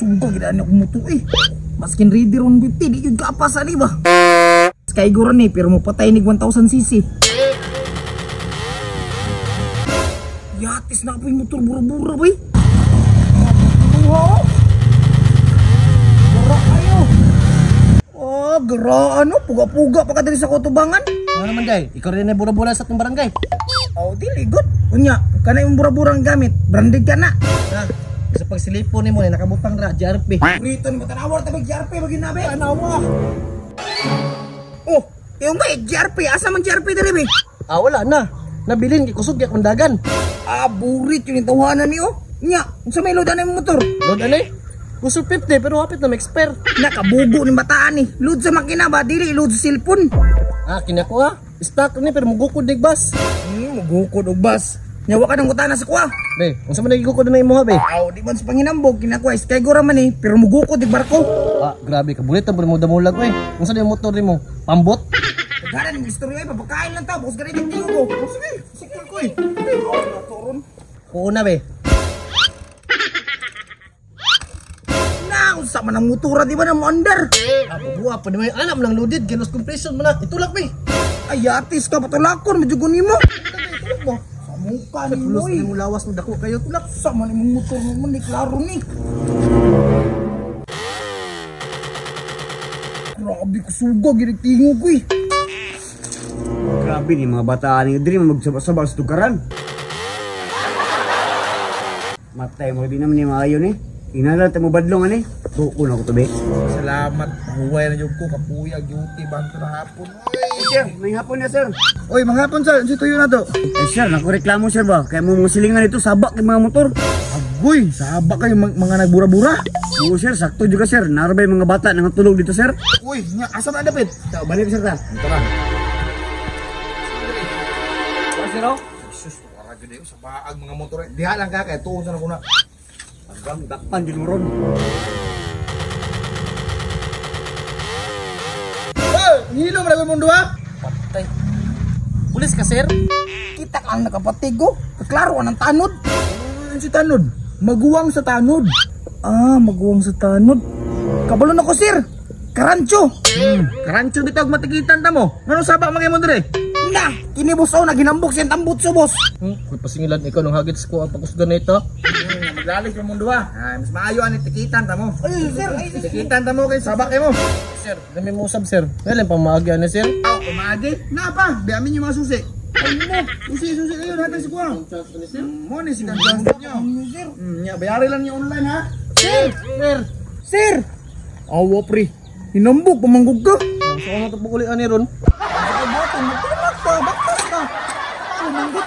suga gid ani ako moto eh. Maskin Raider 150 di jud kaapasa ni ba. Sky Goro ni pero mo patay nig 1000cc. Yatis na po yung motor bura-bura bay. Wow. Gara kayo. Oh, gara ano, puga-puga pa ka dali sa kutubangan. Ano naman day? Ikaw rin ay bura-bura sa itong barangay. Oh, dili good. Unya, kana yung bura-burang gamit, branded ka na. Ha? Sa pagsilipo ni mo ni nakabutang ra JRP. Rito ni matanawar tabig JRP bagi nabe. Tanawa. Oh, yung ba JRP asa man JRP dali be? Ah, wala na. Nabilin kay kusog yak mandagan. Ah, burit yung tawanan niyo. Nya, unsa may load na yung motor? Load ani? Kusog 50 pero hapit na ma-expire. Nakabugo ni bataan ni. Load sa makina ba dili load sa cellphone. Ah, kinako ha. Stock ni pero mugukod dig bus. Mugukod og bus. Nyawa ka ng utana sa kuha. Be, unsa man nagigukod na imo ha be? Aw, di man sa panginambog kinakuha Sky Goro man ni pero mugukod dig barko. Ah, grabe ka bulit ang muda-mulag ko eh. Unsa na yung motor nimo? Pambot? Gara ning istorya ay papakain lang ta, bukos gani ning tiyo ko. Sige, sikil ko eh. Toron. Oo na be. Na, unsa man ang motora di ba na mo under? Ah, buwa pa ni may alam lang loaded ginos compression man na. Itulak be. Ay, atis ka patulakon medyo nimo. Itulak mo. Sa mukha Sa ni pulos mo. mo lawas mo dako kayo tulak. Sa man imong motor mo ni klaro ni. Grabe ko suga gid tingo ko eh. Grabe ni mga bataan ni diri magsabak-sabak sa tugaran. Matay mo di naman ni maayo ni. Inala ta mo badlong ani. Tuko na ko to be. Salamat. Huway na jud ko kapuyag duty bang hapon. Sir, may hapon na sir. Oy, mga hapon sir, si tuyo na to. Sir, nakureklamo sir ba? Kaya mo mga silingan ito sabak kay mga motor. Agoy, saba kayo mga nagbura-bura. Oo sir, sakto juga sir. Narabay mga bata nang tulog dito sir. Uy, nya asa na dapat? Ta balik sir ta. Tara. Sir, oh. Jesus, wala gid sa baag mga motor. Diha lang ka kay tuon sa kuna. Hanggang dakpan dinuron. Hey, hilo man mo duha. Patay. Pulis ka sir? Kita kang nakapatigo. Klaro anang tanod. Ano si tanod? Maguwang sa tanod. Ah, maguwang sa tanod. Kabalo na ko sir. Karancho. Karancho bitag matikitan ta mo. Ngano saba magay mo dire? Na, kini boss oh naginambok siyang tambut so boss. May pasingilan ikaw ng hagits ko ang pagkusgan na ito. Maglalis mo mundo ha. Mas maayo ani tikitan ta mo. Ay sir, tikitan ta mo kay sabak mo. Sir, dami mo usab sir. Kailan pang maagi na sir? Aw, kumagi. Na pa, di amin yung mga susi. Ano mo? Susi kayo natin si Kuwang. Mo ni si Kanjang niyo. Sir. Nya bayari lang niyo online ha. Sir. Awa pre. Hinambog pamanggog ka. So ano ito paguli ani ron? Bakit? Magtulak ka. Bakit ka? Pamanggog.